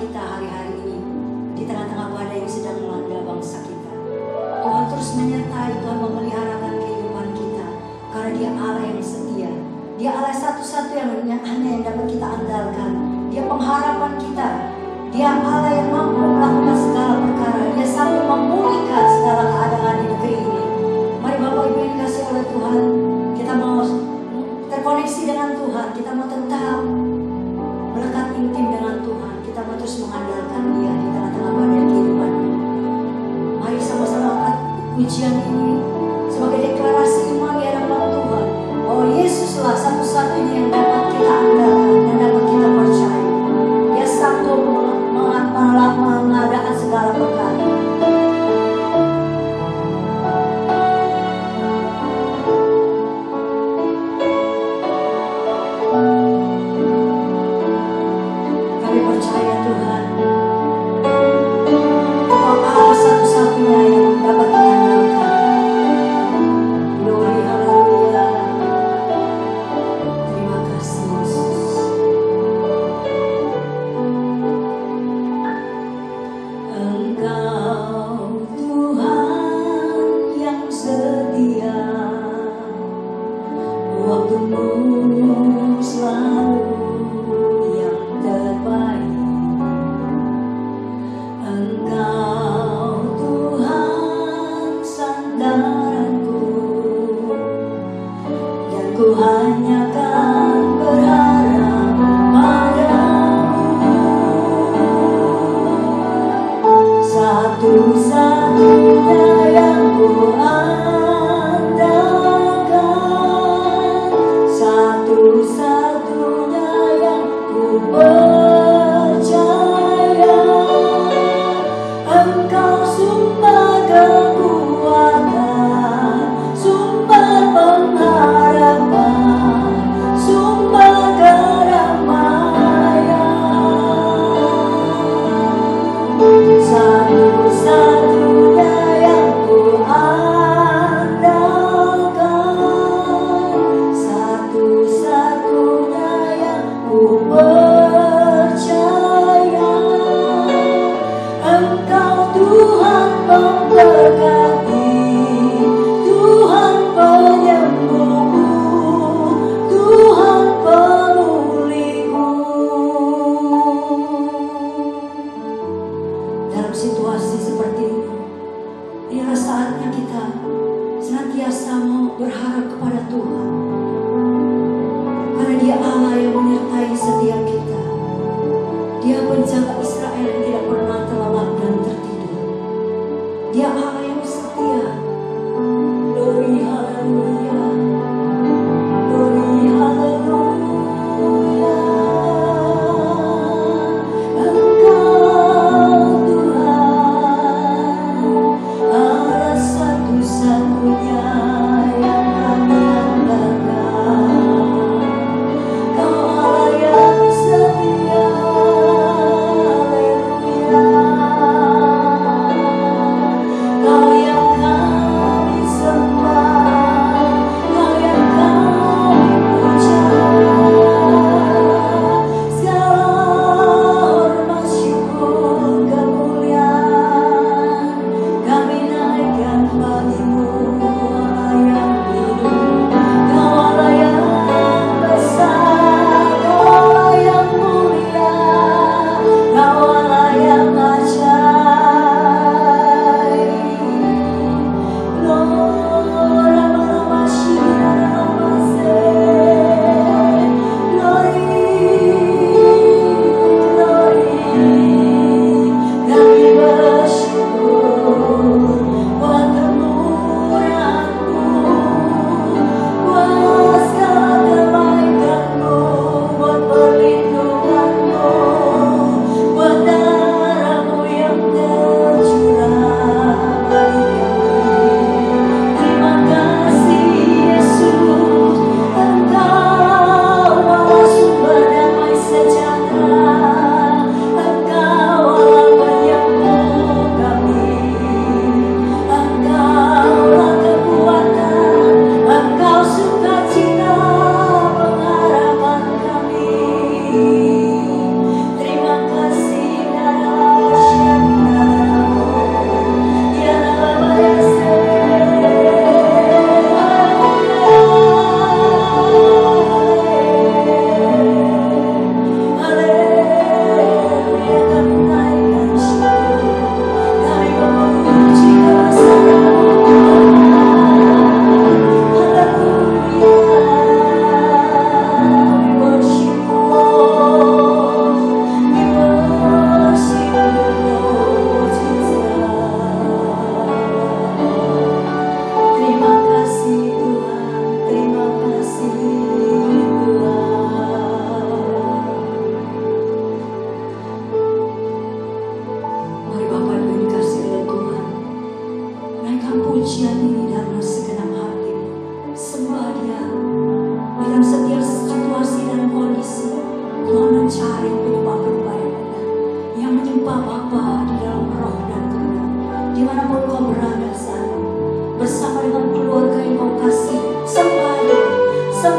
kita hari-hari ini di tengah-tengah badai yang sedang melanda bangsa kita. Tuhan terus menyertai, Tuhan memeliharakan kehidupan kita, karena Dia Allah yang setia. Dia Allah satu-satu yang hanya yang dapat kita andalkan. Dia pengharapan kita. Dia Allah yang mampu melakukan segala perkara. Dia sanggup memulihkan segala keadaan di negeri ini. Mari Bapak Ibu yang dikasihi oleh Tuhan, kita mau terkoneksi dengan Tuhan. Kita mau tetap melekat intim dengan Tuhan. Kita mau terus mengandalkan Dia di tengah-tengah badai kehidupan. Mari sama-sama angkat pujian ini sebagai deklarasi iman di hadapan Tuhan. Oh, Yesuslah satu-satunya yang dapat kita andalkan dan dapat kita percaya. Dia sanggup mengadakan segala perkara. Kami percaya Tuhan, Engkau Allah satu-satunya yang dapat kita andalkan. Glory, haleluya. Terima kasih Yesus. Engkau Tuhan yang setia, waktumu selalu yang terbaik. Engkau Tuhan sandaranku, dan ku hanya kan berharap padamu. Satu-satunya yang ku andalkan, satu-satunya yang ku percaya. Engkau sumber kekuatan, sumber pengharapan, sumber kedamaian. Satu-satunya yang ku andalkan.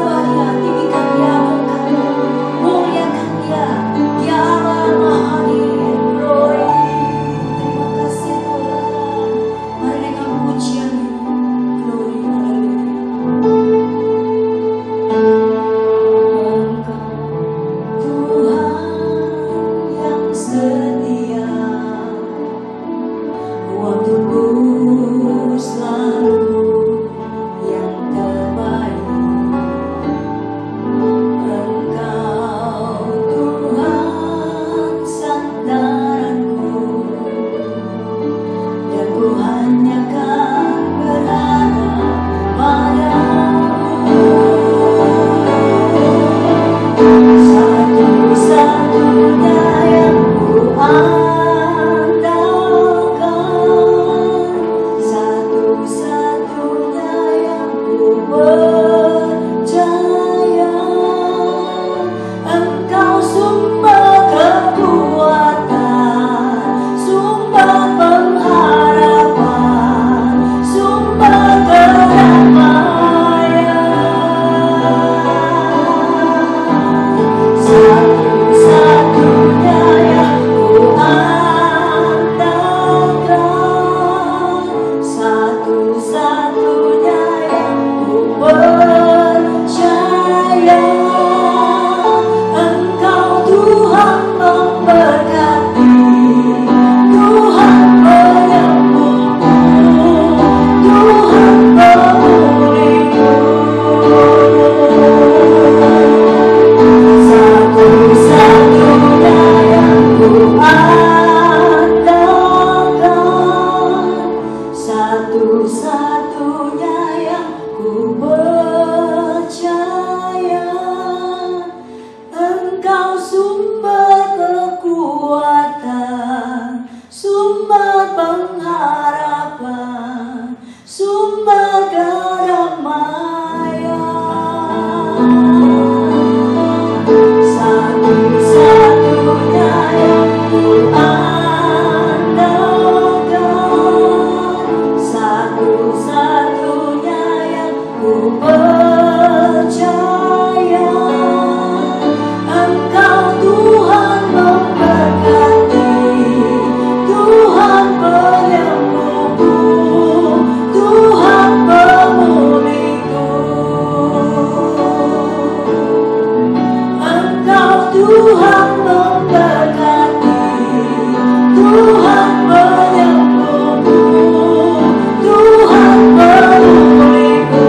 sembah Dia, tinggikan Dia, angkat Dia, muliakan Dia. Dia Allah yang Maha Hadir. Glory. Terima kasih Tuhan. Mari naikkan pujian ini. Glory. Engkau Tuhan yang setia, waktumu selalu yang terbaik. Engkau Tuhan sandaranku, dan ku hanya kan berharap padamu. Satu-satunya yang ku andalkan, satu-satunya yang ku percaya. Engkau sumber kekuatan, sumber pengharapan, sumber kedamaian. Satu-satunya yang ku andalkan, satu-satunya yang ku percaya. Engkau Tuhan memberkati, Tuhan penyembuhku, Tuhan pemulihku. Satu-satunya yang ku andalkan, satu-satunya yang ku percaya. Engkau sumber kekuatan, sumber pengharapan, sumber kedamaian. Satu-satunya yang ku andalkan, satu-satunya yang ku percaya. Engkau Tuhan memberkati, Tuhan penyembuhku, Tuhan pemulihku. Engkau Tuhan memberkati, Tuhan penyembuhku, Tuhan pemulihku.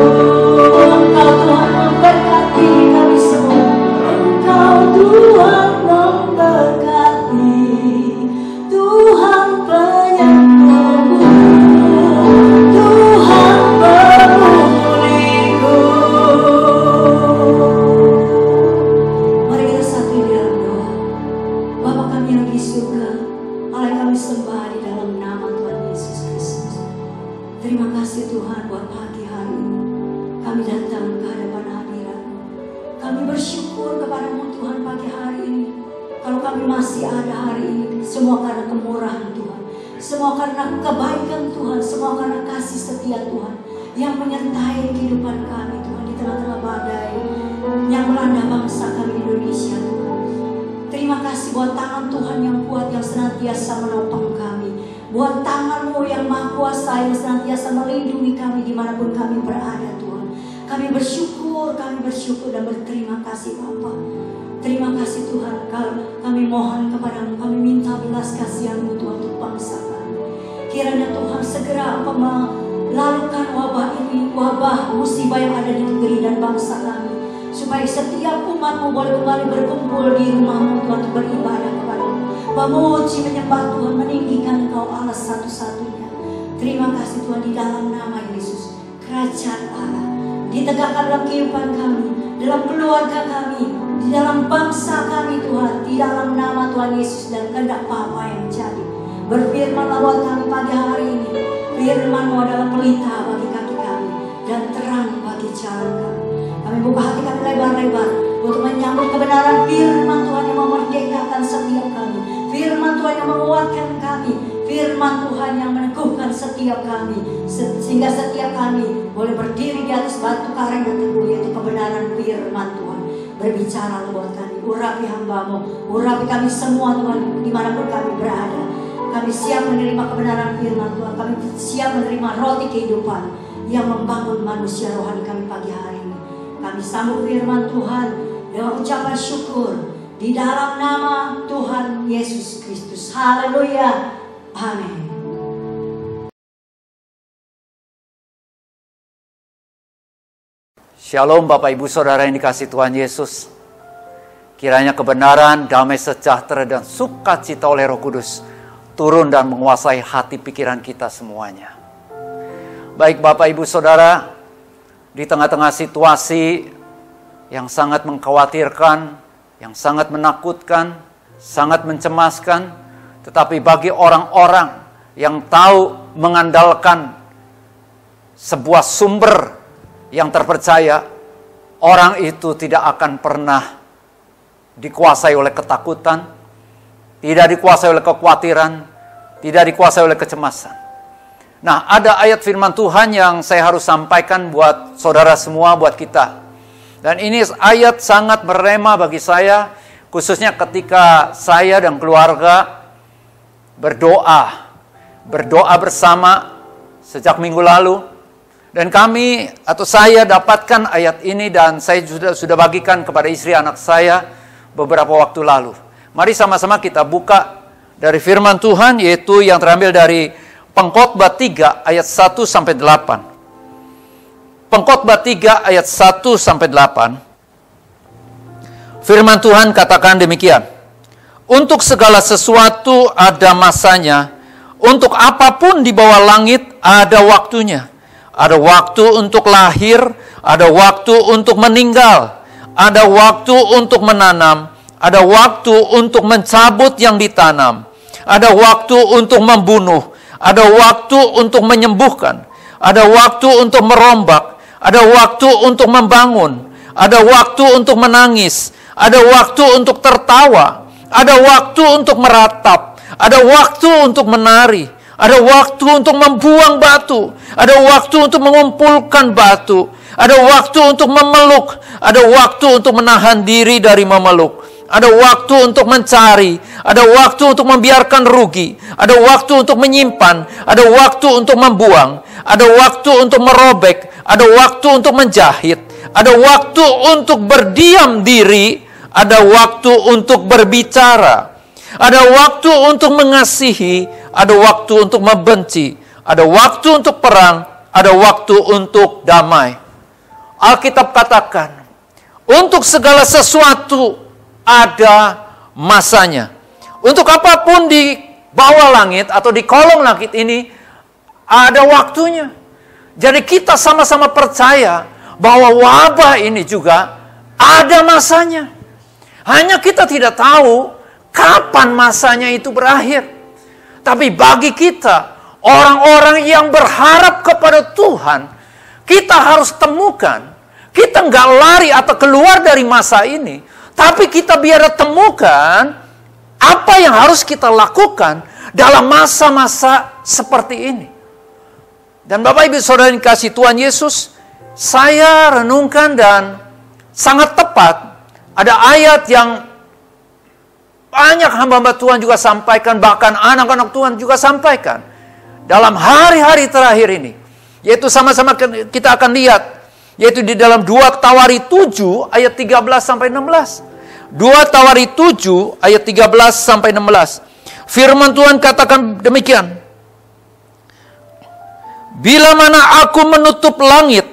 Engkau Tuhan memberkati kami semua. Engkau Tuhan memberkati, Tuhan penyembuhku, Tuhan pemulihku. Mari kita satu di dalam doa. Bapa kami yang di surga, Allah yang kami sembah di dalam nama Tuhan Yesus Kristus. Terima kasih Tuhan buat pagi hari ini. Kami datang ke hadapan hadirat-Mu. Kami bersyukur kepada-Mu Tuhan pagi hari ini. Kalau kami masih ada hari ini, semua karena kemurahan Tuhan, semua karena kebaikan Tuhan, semua karena kasih setia Tuhan yang menyertai kehidupan kami Tuhan di tengah-tengah badai yang melanda bangsa kami Indonesia Tuhan. Terima kasih buat tangan Tuhan yang kuat yang senantiasa menopang kami, buat tangan-Mu yang maha kuasa yang senantiasa melindungi kami dimanapun kami berada Tuhan. Kami bersyukur dan berterima kasih Bapa. Terima kasih Tuhan, kami mohon kepada-Mu, kami minta belas kasihan-Mu Tuhan untuk bangsa kami. Kiranya Tuhan segera Engkau melalukan wabah ini, wabah musibah yang ada di negeri dan bangsa kami, supaya setiap umat-Mu boleh kembali berkumpul di rumah-Mu Tuhan untuk beribadah kepada-Mu, memuji, menyembah Tuhan, meninggikan Engkau Allah satu-satunya. Terima kasih Tuhan, di dalam nama Yesus kerajaan Allah ditegakkan dalam kehidupan kami, dalam keluarga kami, di dalam bangsa kami Tuhan, di dalam nama Tuhan Yesus, dan kehendak Bapa yang jadi. Berfirmanlah buat kami pagi hari ini. Firman-Mu adalah pelita bagi kaki kami dan terang bagi jalan kami. Kami buka hati kami lebar-lebar untuk menyambut kebenaran firman Tuhan yang memerdekakan setiap kami, firman Tuhan yang menguatkan kami, firman Tuhan yang meneguhkan setiap kami, sehingga setiap kami boleh berdiri di atas batu karang yang teguh, yaitu kebenaran firman Tuhan. Berbicara buat kami, urapi hamba-Mu, urapi kami semua Tuhan, dimanapun kami berada. Kami siap menerima kebenaran firman Tuhan, kami siap menerima roti kehidupan yang membangun manusia rohani kami pagi hari ini. Kami sambut firman Tuhan dengan ucapan syukur di dalam nama Tuhan Yesus Kristus. Haleluya. Amin. Shalom Bapak Ibu Saudara yang dikasihi Tuhan Yesus. Kiranya kebenaran, damai sejahtera dan sukacita oleh Roh Kudus turun dan menguasai hati pikiran kita semuanya. Baik Bapak Ibu Saudara, di tengah-tengah situasi yang sangat mengkhawatirkan, yang sangat menakutkan, sangat mencemaskan, tetapi bagi orang-orang yang tahu mengandalkan sebuah sumber yang terpercaya, orang itu tidak akan pernah dikuasai oleh ketakutan, tidak dikuasai oleh kekhawatiran, tidak dikuasai oleh kecemasan. Nah, ada ayat firman Tuhan yang saya harus sampaikan buat saudara semua, buat kita. Dan ini ayat sangat berema bagi saya, khususnya ketika saya dan keluarga berdoa bersama sejak minggu lalu. Dan kami atau saya dapatkan ayat ini dan saya sudah bagikan kepada istri anak saya beberapa waktu lalu. Mari sama-sama kita buka dari firman Tuhan, yaitu yang terambil dari Pengkhotbah 3 ayat 1 sampai 8. Pengkhotbah 3 ayat 1 sampai 8. Firman Tuhan katakan demikian. Untuk segala sesuatu ada masanya, untuk apapun di bawah langit ada waktunya. Ada waktu untuk lahir, ada waktu untuk meninggal, ada waktu untuk menanam, ada waktu untuk mencabut yang ditanam, ada waktu untuk membunuh, ada waktu untuk menyembuhkan, ada waktu untuk merombak, ada waktu untuk membangun, ada waktu untuk menangis, ada waktu untuk tertawa, ada waktu untuk meratap, ada waktu untuk menari, ada waktu untuk membuang batu, ada waktu untuk mengumpulkan batu, ada waktu untuk memeluk, ada waktu untuk menahan diri dari memeluk, ada waktu untuk mencari, ada waktu untuk membiarkan rugi, ada waktu untuk menyimpan, ada waktu untuk membuang, ada waktu untuk merobek, ada waktu untuk menjahit, ada waktu untuk berdiam diri, ada waktu untuk berbicara, ada waktu untuk mengasihi, ada waktu untuk membenci, ada waktu untuk perang, ada waktu untuk damai. Alkitab katakan, untuk segala sesuatu ada masanya. Untuk apapun di bawah langit atau di kolong langit ini ada waktunya. Jadi kita sama-sama percaya bahwa wabah ini juga ada masanya. Hanya kita tidak tahu kapan masanya itu berakhir. Tapi bagi kita, orang-orang yang berharap kepada Tuhan, kita harus temukan. Kita nggak lari atau keluar dari masa ini. Tapi kita biar temukan apa yang harus kita lakukan dalam masa-masa seperti ini. Dan Bapak Ibu Saudara yang kasih Tuhan Yesus, saya renungkan dan sangat tepat. Ada ayat yang banyak hamba-hamba Tuhan juga sampaikan, bahkan anak-anak Tuhan juga sampaikan dalam hari-hari terakhir ini. Yaitu sama-sama kita akan lihat, yaitu di dalam 2 Tawari 7 ayat 13 sampai 16. 2 Tawari 7 ayat 13 sampai 16. Firman Tuhan katakan demikian. Bila mana aku menutup langit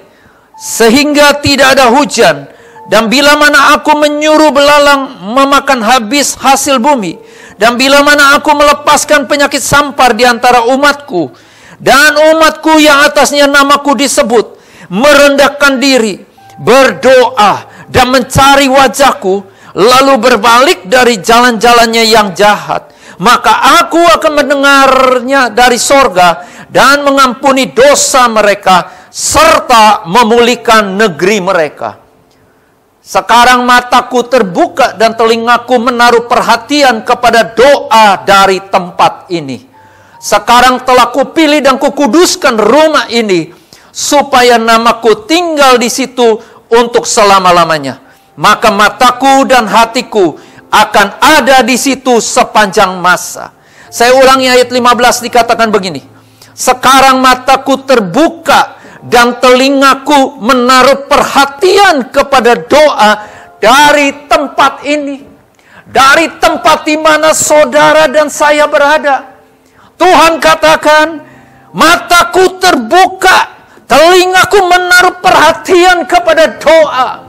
sehingga tidak ada hujan, dan bila mana aku menyuruh belalang memakan habis hasil bumi, dan bila mana aku melepaskan penyakit sampar di antara umatku, dan umatku yang atasnya namaku disebut, merendahkan diri, berdoa, dan mencari wajahku, lalu berbalik dari jalan-jalannya yang jahat, maka aku akan mendengarnya dari sorga, dan mengampuni dosa mereka, serta memulihkan negeri mereka. Sekarang mataku terbuka dan telingaku menaruh perhatian kepada doa dari tempat ini. Sekarang telah kupilih dan kukuduskan rumah ini, supaya namaku tinggal di situ untuk selama-lamanya. Maka mataku dan hatiku akan ada di situ sepanjang masa. Saya ulangi ayat 15 dikatakan begini. Sekarang mataku terbuka dan telingaku menaruh perhatian kepada doa dari tempat ini. Dari tempat di mana saudara dan saya berada. Tuhan katakan, mataku terbuka, telingaku menaruh perhatian kepada doa.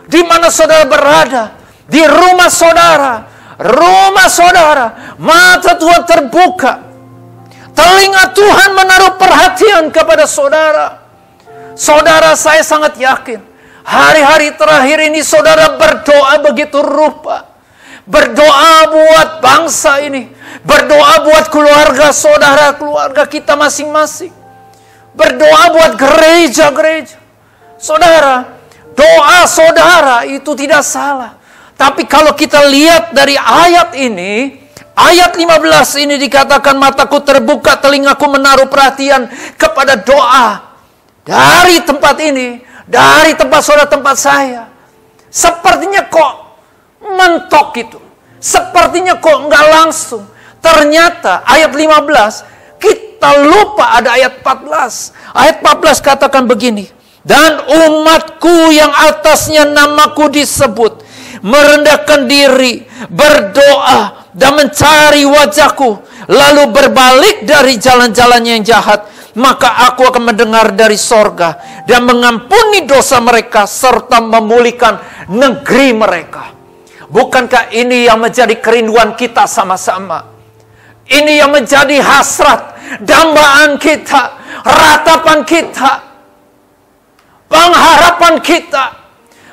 Di mana saudara berada, di rumah saudara, mata Tuhan terbuka. Telinga Tuhan menaruh perhatian kepada saudara. Saudara, saya sangat yakin, hari-hari terakhir ini saudara berdoa begitu rupa. Berdoa buat bangsa ini. Berdoa buat keluarga saudara, keluarga kita masing-masing. Berdoa buat gereja-gereja. Saudara, doa saudara itu tidak salah. Tapi kalau kita lihat dari ayat ini, ayat 15 ini dikatakan mataku terbuka, telingaku menaruh perhatian kepada doa. Dari tempat ini, dari tempat saudara, tempat saya. Sepertinya kok mentok itu. Sepertinya kok enggak langsung. Ternyata ayat 15 kita lupa ada ayat 14. Ayat 14 katakan begini. Dan umatku yang atasnya namaku disebut merendahkan diri, berdoa dan mencari wajahku, lalu berbalik dari jalan-jalannya yang jahat, maka aku akan mendengar dari sorga dan mengampuni dosa mereka serta memulihkan negeri mereka. Bukankah ini yang menjadi kerinduan kita sama-sama? Ini yang menjadi hasrat, dambaan kita, ratapan kita, pengharapan kita,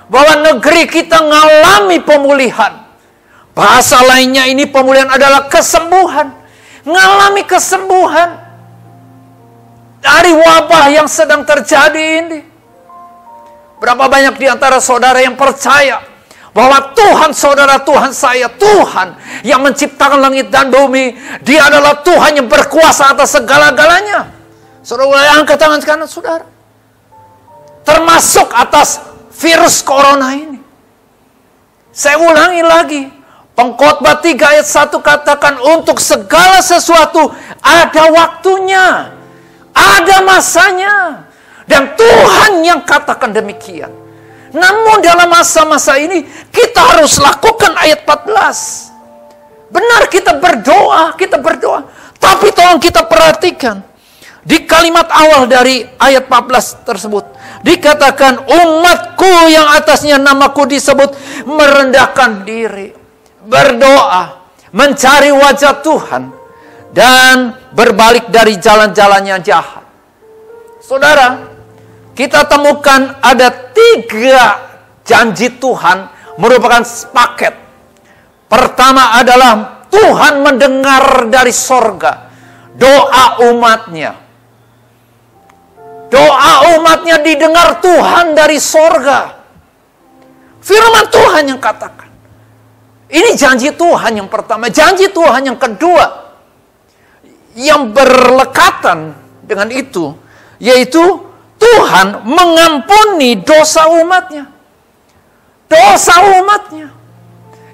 bahwa negeri kita mengalami pemulihan. Bahasa lainnya ini pemulihan adalah kesembuhan. Mengalami kesembuhan dari wabah yang sedang terjadi ini. Berapa banyak di antara saudara yang percaya bahwa Tuhan saudara, Tuhan saya, Tuhan yang menciptakan langit dan bumi, Dia adalah Tuhan yang berkuasa atas segala-galanya. Saudara boleh angkat tangan kanan saudara. Termasuk atas virus corona ini. Saya ulangi lagi. Pengkhotbah 3 ayat 1 katakan untuk segala sesuatu ada waktunya. Ada masanya. Dan Tuhan yang katakan demikian. Namun dalam masa-masa ini kita harus lakukan ayat 14. Benar kita berdoa. Tapi tolong kita perhatikan. Di kalimat awal dari ayat 14 tersebut. Dikatakan umatku yang atasnya namaku disebut merendahkan diri, berdoa, mencari wajah Tuhan, dan berbalik dari jalan-jalan yang jahat. Saudara, kita temukan ada 3 janji Tuhan merupakan paket. Pertama adalah Tuhan mendengar dari sorga doa umatnya. Doa umatnya didengar Tuhan dari sorga. Firman Tuhan yang katakan. Ini janji Tuhan yang pertama. Janji Tuhan yang kedua. Yang berlekatan dengan itu. Yaitu Tuhan mengampuni dosa umatnya. Dosa umatnya.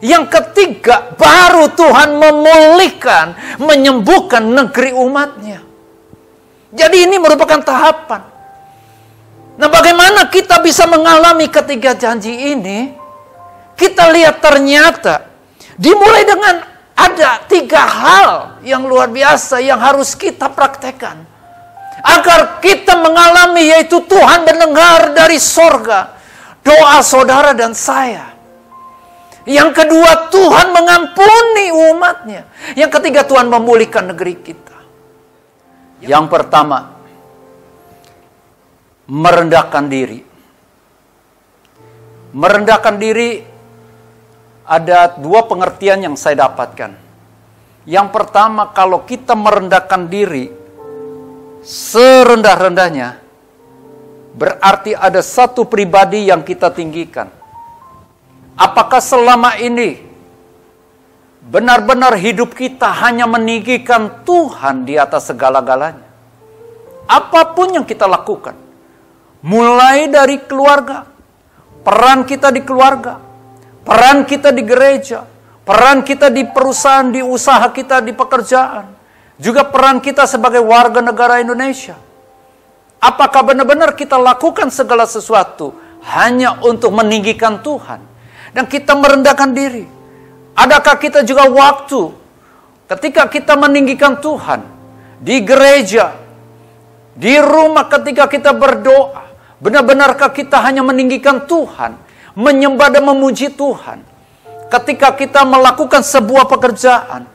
Yang ketiga, baru Tuhan memulihkan, menyembuhkan negeri umatnya. Jadi ini merupakan tahapan. Nah, bagaimana kita bisa mengalami ketiga janji ini? Kita lihat ternyata dimulai dengan ada 3 hal yang luar biasa yang harus kita praktekkan. Agar kita mengalami, yaitu Tuhan mendengar dari sorga doa saudara dan saya. Yang kedua, Tuhan mengampuni umatnya. Yang ketiga, Tuhan memulihkan negeri kita. Yang pertama, merendahkan diri. Merendahkan diri ada 2 pengertian yang saya dapatkan. Yang pertama, kalau kita merendahkan diri serendah-rendahnya, berarti ada satu pribadi yang kita tinggikan. Apakah selama ini benar-benar hidup kita hanya meninggikan Tuhan di atas segala-galanya. Apapun yang kita lakukan, mulai dari keluarga, peran kita di keluarga, peran kita di gereja, peran kita di perusahaan, di usaha kita, di pekerjaan, juga peran kita sebagai warga negara Indonesia. Apakah benar-benar kita lakukan segala sesuatu hanya untuk meninggikan Tuhan dan kita merendahkan diri? Adakah kita juga waktu ketika kita meninggikan Tuhan di gereja, di rumah ketika kita berdoa, benar-benarkah kita hanya meninggikan Tuhan, menyembah dan memuji Tuhan? Ketika kita melakukan sebuah pekerjaan,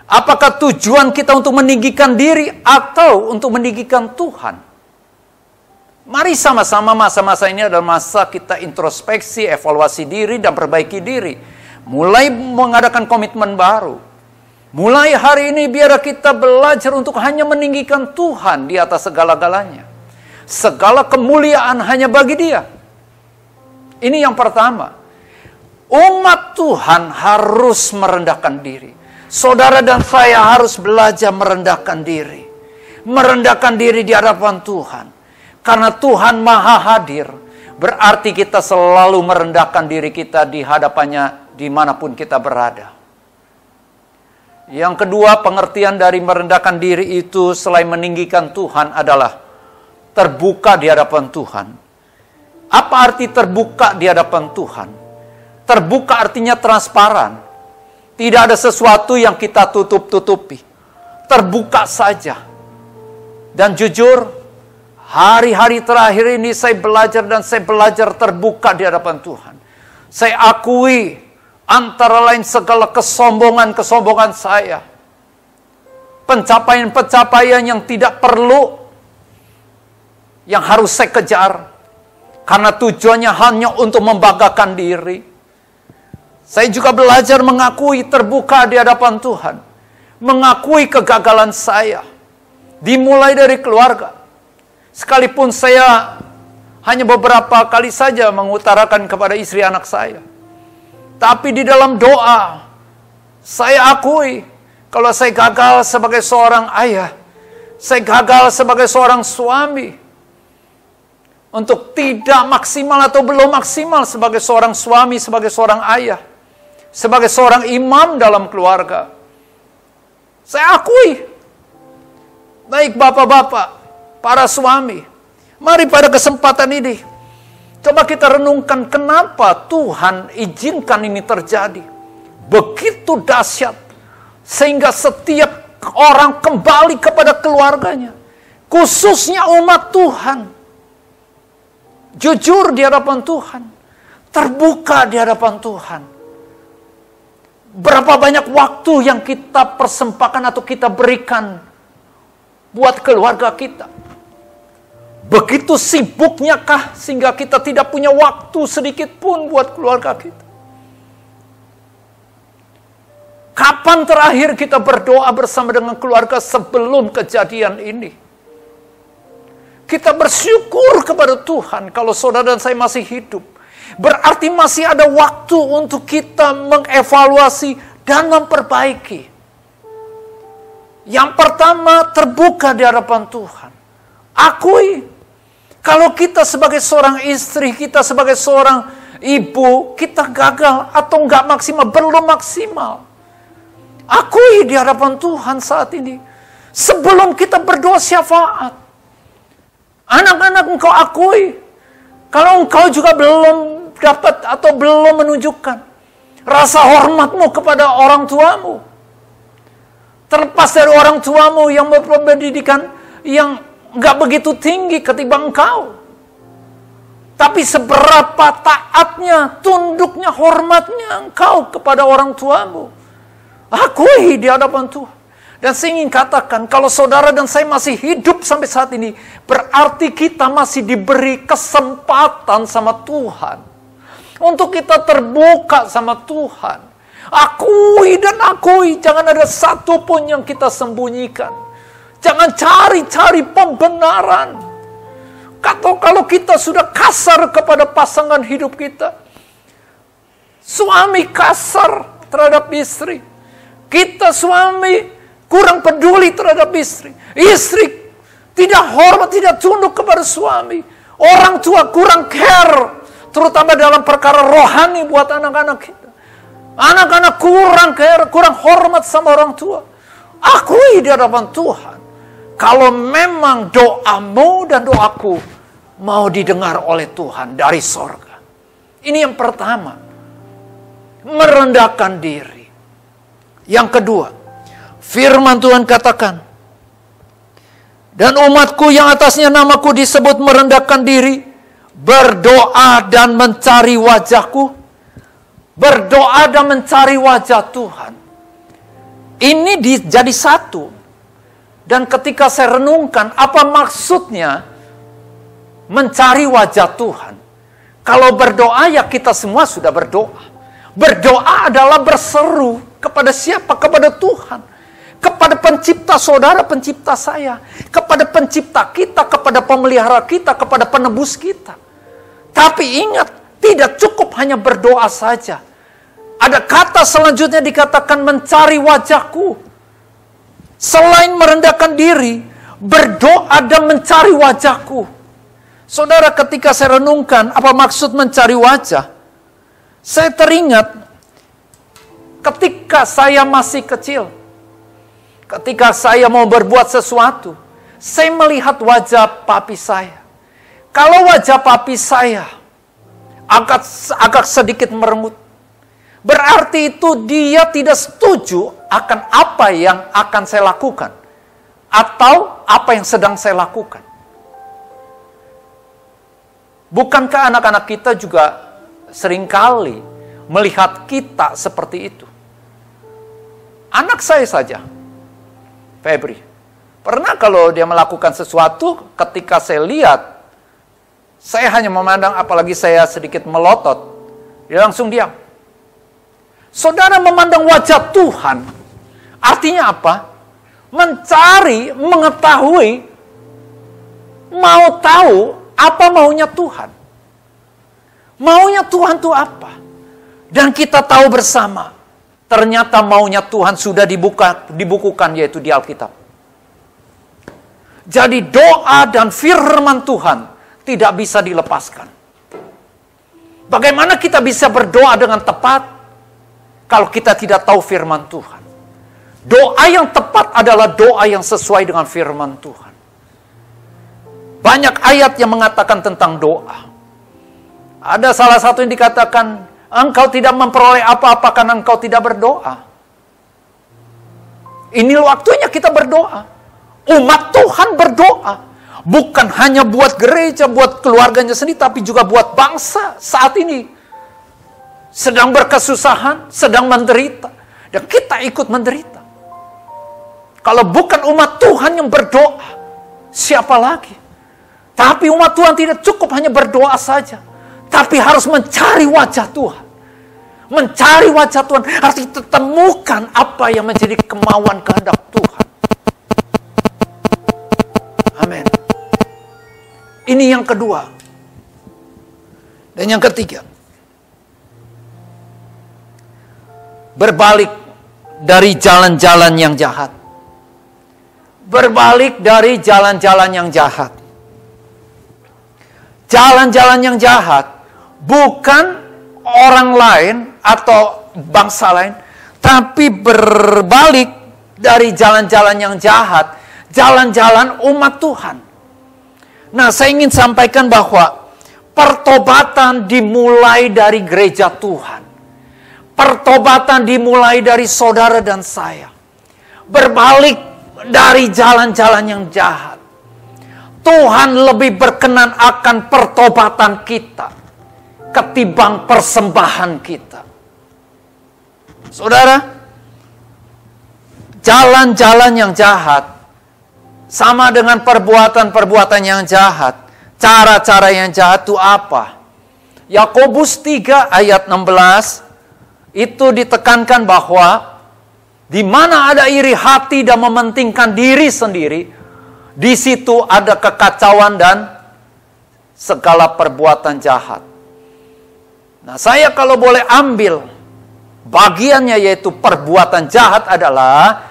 apakah tujuan kita untuk meninggikan diri atau untuk meninggikan Tuhan? Mari sama-sama masa-masa ini adalah masa kita introspeksi, evaluasi diri, dan perbaiki diri. Mulai mengadakan komitmen baru. Mulai hari ini biar kita belajar untuk hanya meninggikan Tuhan di atas segala-galanya. Segala kemuliaan hanya bagi Dia. Ini yang pertama. Umat Tuhan harus merendahkan diri. Saudara dan saya harus belajar merendahkan diri. Merendahkan diri di hadapan Tuhan. Karena Tuhan Maha Hadir, berarti kita selalu merendahkan diri kita di hadapannya dimanapun kita berada. Yang kedua, pengertian dari merendahkan diri itu selain meninggikan Tuhan adalah terbuka di hadapan Tuhan. Apa arti terbuka di hadapan Tuhan? Terbuka artinya transparan. Tidak ada sesuatu yang kita tutup-tutupi. Terbuka saja. Dan jujur, hari-hari terakhir ini saya belajar terbuka di hadapan Tuhan. Saya akui antara lain segala kesombongan saya. Pencapaian-pencapaian yang tidak perlu, yang harus saya kejar. Karena tujuannya hanya untuk membanggakan diri. Saya juga belajar mengakui terbuka di hadapan Tuhan. Mengakui kegagalan saya. Dimulai dari keluarga. Sekalipun saya hanya beberapa kali saja mengutarakan kepada istri anak saya. Tapi di dalam doa, saya akui kalau saya gagal sebagai seorang ayah. Saya gagal sebagai seorang suami. Untuk tidak maksimal atau belum maksimal sebagai seorang suami, sebagai seorang ayah. Sebagai seorang imam dalam keluarga. Saya akui. Baik bapak-bapak, para suami, mari pada kesempatan ini, coba kita renungkan kenapa Tuhan izinkan ini terjadi. Begitu dahsyat, sehingga setiap orang kembali kepada keluarganya. Khususnya umat Tuhan. Jujur di hadapan Tuhan. Terbuka di hadapan Tuhan. Berapa banyak waktu yang kita persembahkan atau kita berikan buat keluarga kita. Begitu sibuknya kah sehingga kita tidak punya waktu sedikit pun buat keluarga kita? Kapan terakhir kita berdoa bersama dengan keluarga sebelum kejadian ini? Kita bersyukur kepada Tuhan kalau saudara dan saya masih hidup. Berarti masih ada waktu untuk kita mengevaluasi dan memperbaiki. Yang pertama, terbuka di hadapan Tuhan. Akui. Kalau kita sebagai seorang istri, kita sebagai seorang ibu, kita gagal atau enggak maksimal, belum maksimal. Akui di hadapan Tuhan saat ini. Sebelum kita berdoa syafaat. Anak-anak engkau akui. Kalau engkau juga belum dapat atau belum menunjukkan rasa hormatmu kepada orang tuamu. Terlepas dari orang tuamu yang berpendidikan yang enggak begitu tinggi ketimbang engkau. Tapi seberapa taatnya, tunduknya, hormatnya engkau kepada orang tuamu. Akui di hadapan Tuhan. Dan saya ingin katakan, kalau saudara dan saya masih hidup sampai saat ini, berarti kita masih diberi kesempatan sama Tuhan. Untuk kita terbuka sama Tuhan. Akui dan akui, jangan ada satu pun yang kita sembunyikan. Jangan cari-cari pembenaran. Atau kalau kita sudah kasar kepada pasangan hidup kita. Suami kasar terhadap istri. Kita suami kurang peduli terhadap istri. Istri tidak hormat, tidak tunduk kepada suami. Orang tua kurang care, terutama dalam perkara rohani buat anak-anak kita. Anak-anak kurang care, kurang hormat sama orang tua. Akui di hadapan Tuhan. Kalau memang doamu dan doaku mau didengar oleh Tuhan dari sorga. Ini yang pertama. Merendahkan diri. Yang kedua, firman Tuhan katakan, dan umatku yang atasnya namaku disebut merendahkan diri, berdoa dan mencari wajahku. Berdoa dan mencari wajah Tuhan. Ini jadi satu. Dan ketika saya renungkan, apa maksudnya mencari wajah Tuhan? Kalau berdoa, ya kita semua sudah berdoa. Berdoa adalah berseru kepada siapa? Kepada Tuhan. Kepada pencipta saudara, pencipta saya. Kepada pencipta kita, kepada pemelihara kita, kepada penebus kita. Tapi ingat, tidak cukup hanya berdoa saja. Ada kata selanjutnya dikatakan mencari wajahku. Selain merendahkan diri, berdoa dan mencari wajahku. Saudara, ketika saya renungkan apa maksud mencari wajah, saya teringat ketika saya masih kecil. Ketika saya mau berbuat sesuatu, saya melihat wajah papi saya. Kalau wajah papi saya agak sedikit merengut, berarti itu dia tidak setuju akan apa yang akan saya lakukan. Atau apa yang sedang saya lakukan. Bukankah anak-anak kita juga seringkali melihat kita seperti itu? Anak saya saja, Febri, pernah kalau dia melakukan sesuatu, ketika saya lihat, saya hanya memandang, apalagi saya sedikit melotot, dia langsung diam. Saudara, memandang wajah Tuhan, artinya apa? Mencari, mengetahui, mau tahu apa maunya Tuhan. Maunya Tuhan itu apa? Dan kita tahu bersama, ternyata maunya Tuhan sudah dibukukan, yaitu di Alkitab. Jadi doa dan firman Tuhan tidak bisa dilepaskan. Bagaimana kita bisa berdoa dengan tepat kalau kita tidak tahu firman Tuhan? Doa yang tepat adalah doa yang sesuai dengan firman Tuhan. Banyak ayat yang mengatakan tentang doa. Ada salah satu yang dikatakan, engkau tidak memperoleh apa-apa karena engkau tidak berdoa. Ini waktunya kita berdoa. Umat Tuhan berdoa. Bukan hanya buat gereja, buat keluarganya sendiri, tapi juga buat bangsa saat ini. Sedang berkesusahan, sedang menderita. Dan kita ikut menderita. Kalau bukan umat Tuhan yang berdoa, siapa lagi? Tapi umat Tuhan tidak cukup hanya berdoa saja. Tapi harus mencari wajah Tuhan. Mencari wajah Tuhan artinya temukan apa yang menjadi kemauan kehendak Tuhan. Amin. Ini yang kedua. Dan yang ketiga, berbalik dari jalan-jalan yang jahat. Berbalik dari jalan-jalan yang jahat. Jalan-jalan yang jahat bukan orang lain atau bangsa lain, tapi berbalik dari jalan-jalan yang jahat, jalan-jalan umat Tuhan. Nah, saya ingin sampaikan bahwa pertobatan dimulai dari gereja Tuhan. Pertobatan dimulai dari saudara dan saya. Berbalik dari jalan-jalan yang jahat. Tuhan lebih berkenan akan pertobatan kita ketimbang persembahan kita. Saudara, jalan-jalan yang jahat sama dengan perbuatan-perbuatan yang jahat. Cara-cara yang jahat itu apa? Yakobus 3 ayat 16 itu ditekankan bahwa di mana ada iri hati dan mementingkan diri sendiri, di situ ada kekacauan dan segala perbuatan jahat. Nah, saya kalau boleh ambil bagiannya yaitu perbuatan jahat adalah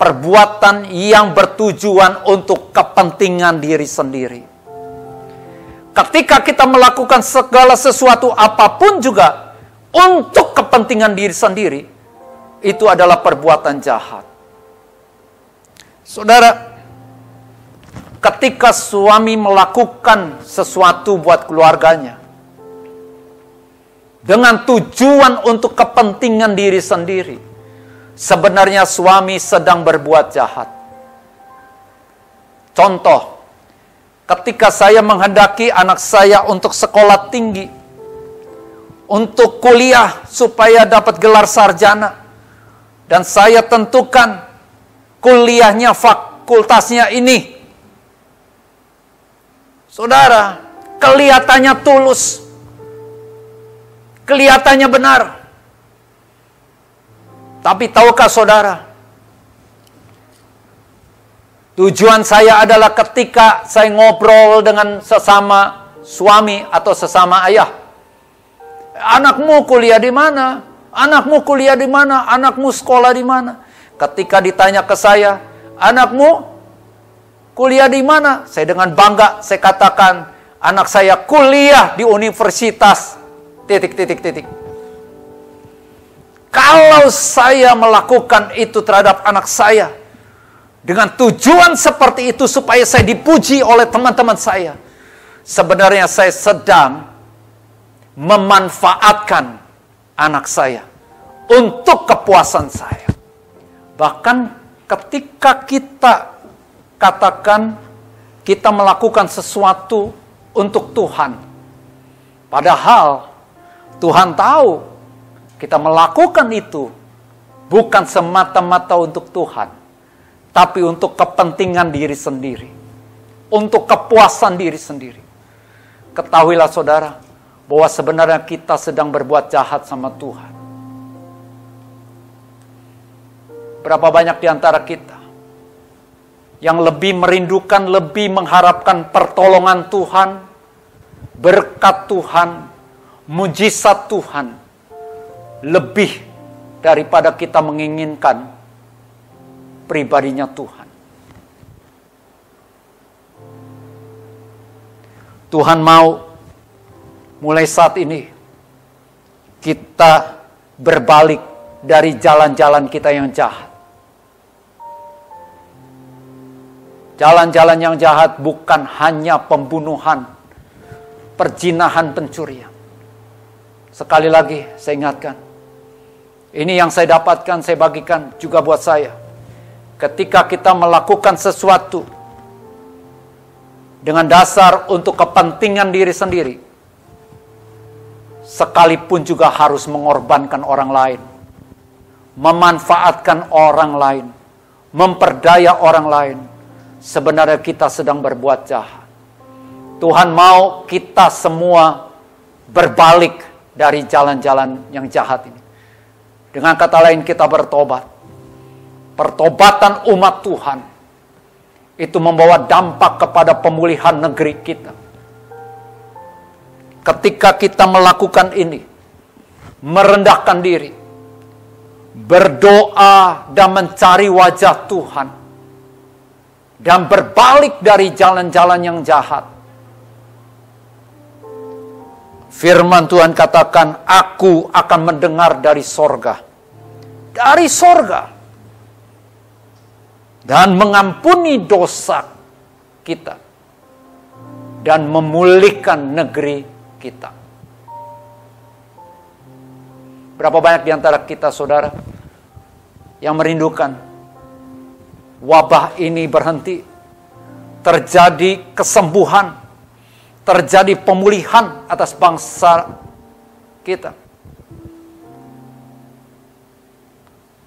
perbuatan yang bertujuan untuk kepentingan diri sendiri. Ketika kita melakukan segala sesuatu apapun juga untuk kepentingan diri sendiri, itu adalah perbuatan jahat. Saudara, ketika suami melakukan sesuatu buat keluarganya dengan tujuan untuk kepentingan diri sendiri, sebenarnya suami sedang berbuat jahat. Contoh, ketika saya menghendaki anak saya untuk sekolah tinggi, untuk kuliah supaya dapat gelar sarjana, dan saya tentukan kuliahnya, fakultasnya ini. Saudara, kelihatannya tulus, kelihatannya benar. Tapi tahukah saudara, tujuan saya adalah ketika saya ngobrol dengan sesama suami atau sesama ayah. Anakmu kuliah di mana? Anakmu kuliah di mana? Anakmu sekolah di mana? Ketika ditanya ke saya, anakmu kuliah di mana? Saya dengan bangga, saya katakan, anak saya kuliah di universitas, ... Kalau saya melakukan itu terhadap anak saya, dengan tujuan seperti itu supaya saya dipuji oleh teman-teman saya, sebenarnya saya sedang memanfaatkan anak saya untuk kepuasan saya. Bahkan ketika kita katakan kita melakukan sesuatu untuk Tuhan, padahal Tuhan tahu kita melakukan itu bukan semata-mata untuk Tuhan, tapi untuk kepentingan diri sendiri, untuk kepuasan diri sendiri. Ketahuilah saudara, bahwa sebenarnya kita sedang berbuat jahat sama Tuhan. Berapa banyak di antara kita yang lebih merindukan, lebih mengharapkan pertolongan Tuhan, berkat Tuhan, mujizat Tuhan, lebih daripada kita menginginkan pribadinya Tuhan. Tuhan mau mulai saat ini kita berbalik dari jalan-jalan kita yang jahat. Jalan-jalan yang jahat bukan hanya pembunuhan, perzinahan, pencurian. Sekali lagi saya ingatkan, ini yang saya dapatkan, saya bagikan juga buat saya. Ketika kita melakukan sesuatu dengan dasar untuk kepentingan diri sendiri, sekalipun juga harus mengorbankan orang lain, memanfaatkan orang lain, memperdaya orang lain, sebenarnya kita sedang berbuat jahat. Tuhan mau kita semua berbalik dari jalan-jalan yang jahat ini. Dengan kata lain, kita bertobat. Pertobatan umat Tuhan itu membawa dampak kepada pemulihan negeri kita. Ketika kita melakukan ini, merendahkan diri, berdoa dan mencari wajah Tuhan, dan berbalik dari jalan-jalan yang jahat, firman Tuhan katakan, aku akan mendengar dari sorga. Dari sorga. Dan mengampuni dosa kita. Dan memulihkan negeri kita. Berapa banyak di antara kita, saudara, yang merindukan wabah ini berhenti. Terjadi kesembuhan. Terjadi pemulihan atas bangsa kita.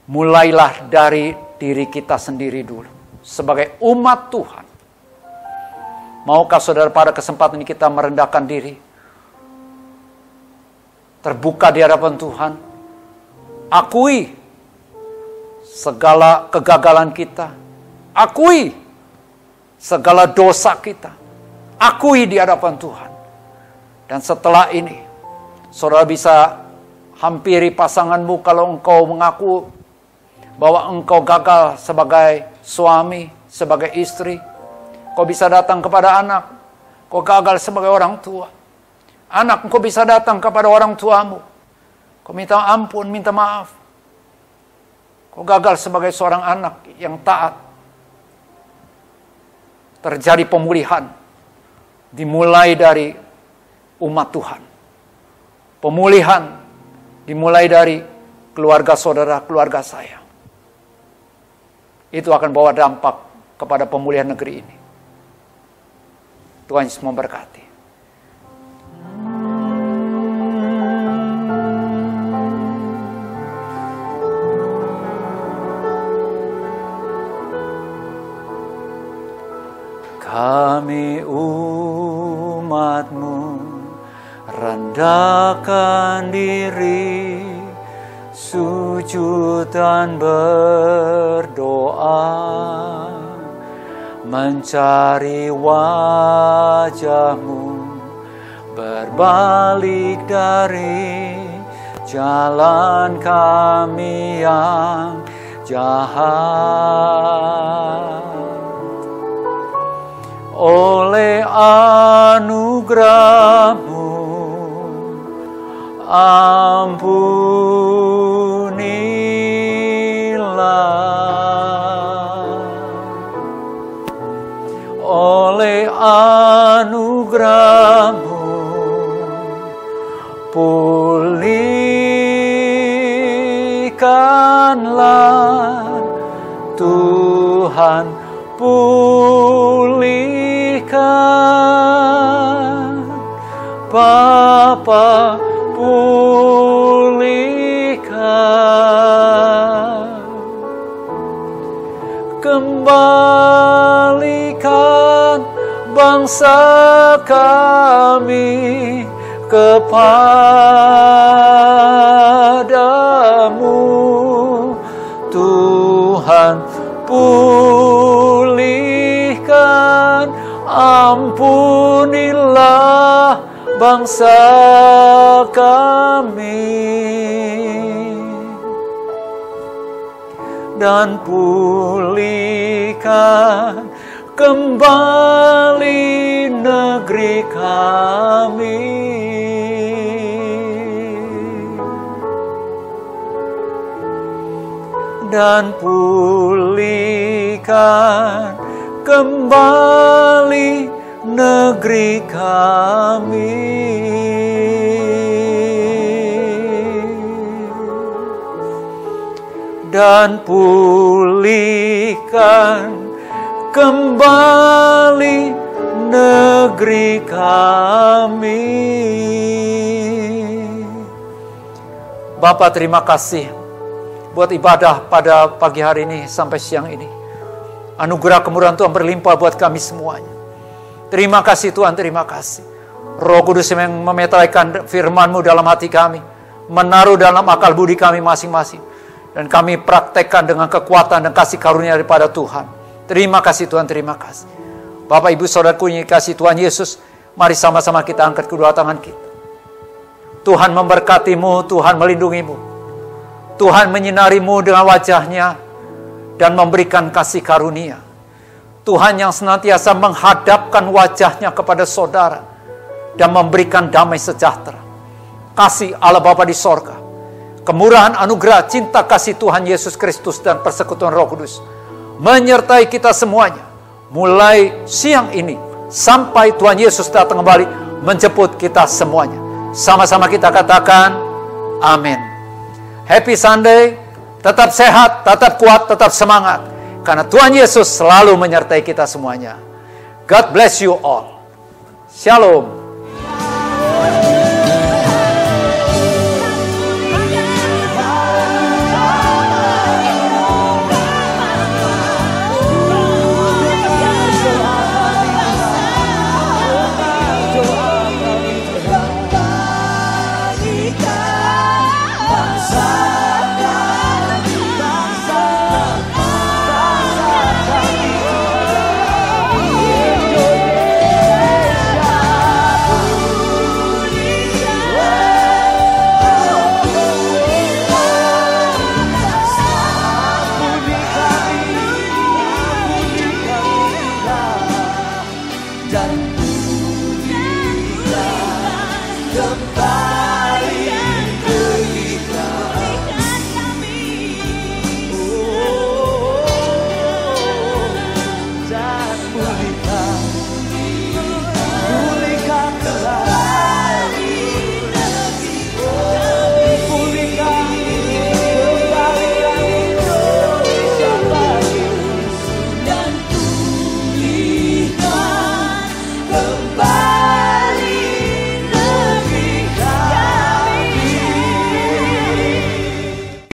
Mulailah dari diri kita sendiri dulu. Sebagai umat Tuhan. Maukah saudara pada kesempatan ini kita merendahkan diri? Terbuka di hadapan Tuhan. Akui segala kegagalan kita. Akui segala dosa kita. Akui di hadapan Tuhan. Dan setelah ini, saudara bisa Hampiri pasanganmu kalau engkau mengaku bahwa engkau gagal sebagai suami, sebagai istri. Kau bisa datang kepada anak, kau gagal sebagai orang tua. Anak, engkau bisa datang kepada orang tuamu, kau minta ampun, minta maaf. Kau gagal sebagai seorang anak yang taat. Terjadi pemulihan, dimulai dari umat Tuhan. Pemulihan dimulai dari keluarga saudara, keluarga saya. Itu akan bawa dampak kepada pemulihan negeri ini. Tuhan Yesus memberkati. Kami umat-Mu rendahkan diri, sujud dan berdoa, mencari wajah-Mu, berbalik dari jalan kami yang jahat. Oleh anugerah-Mu, ampunilah. Oleh anugerah-Mu, pulihkanlah Tuhan, pulihkan Bapa, pulihkan, kembalikan bangsa kami kepadamu, Tuhan, pulihkan, ampunilah bangsa kami, dan pulihkan kembali negeri kami. Dan pulihkan kembali negeri kami. Dan pulihkan kembali negeri kami. Bapa, terima kasih buat ibadah pada pagi hari ini sampai siang ini. Anugerah kemurahan Tuhan berlimpah buat kami semuanya. Terima kasih Tuhan, terima kasih. Roh Kudus yang memetraikan firman-Mu dalam hati kami, menaruh dalam akal budi kami masing-masing, dan kami praktekkan dengan kekuatan dan kasih karunia daripada Tuhan. Terima kasih Tuhan, terima kasih. Bapak, Ibu, Saudaraku yang kasih Tuhan Yesus, mari sama-sama kita angkat kedua tangan kita. Tuhan memberkati-Mu, Tuhan melindungi-Mu, Tuhan menyinari-Mu dengan wajah-Nya dan memberikan kasih karunia. Tuhan yang senantiasa menghadapkan wajah-Nya kepada saudara dan memberikan damai sejahtera. Kasih Allah Bapa di sorga, kemurahan anugerah cinta kasih Tuhan Yesus Kristus dan persekutuan Roh Kudus menyertai kita semuanya mulai siang ini sampai Tuhan Yesus datang kembali menjemput kita semuanya. Sama-sama kita katakan amin. Happy Sunday, tetap sehat, tetap kuat, tetap semangat, karena Tuhan Yesus selalu menyertai kita semuanya. God bless you all. Shalom.